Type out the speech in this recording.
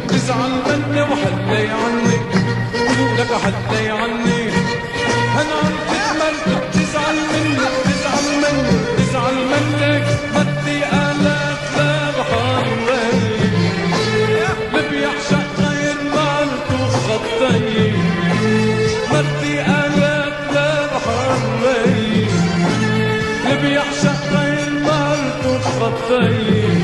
بتزعل مني وحلي عني لك حلي عني انا عم تتمل بتزعل منك بدي آلات لبحر اللي بيعشق غير مالته خطي بدي آلات لبحر اللي بيعشق غير مالته خطي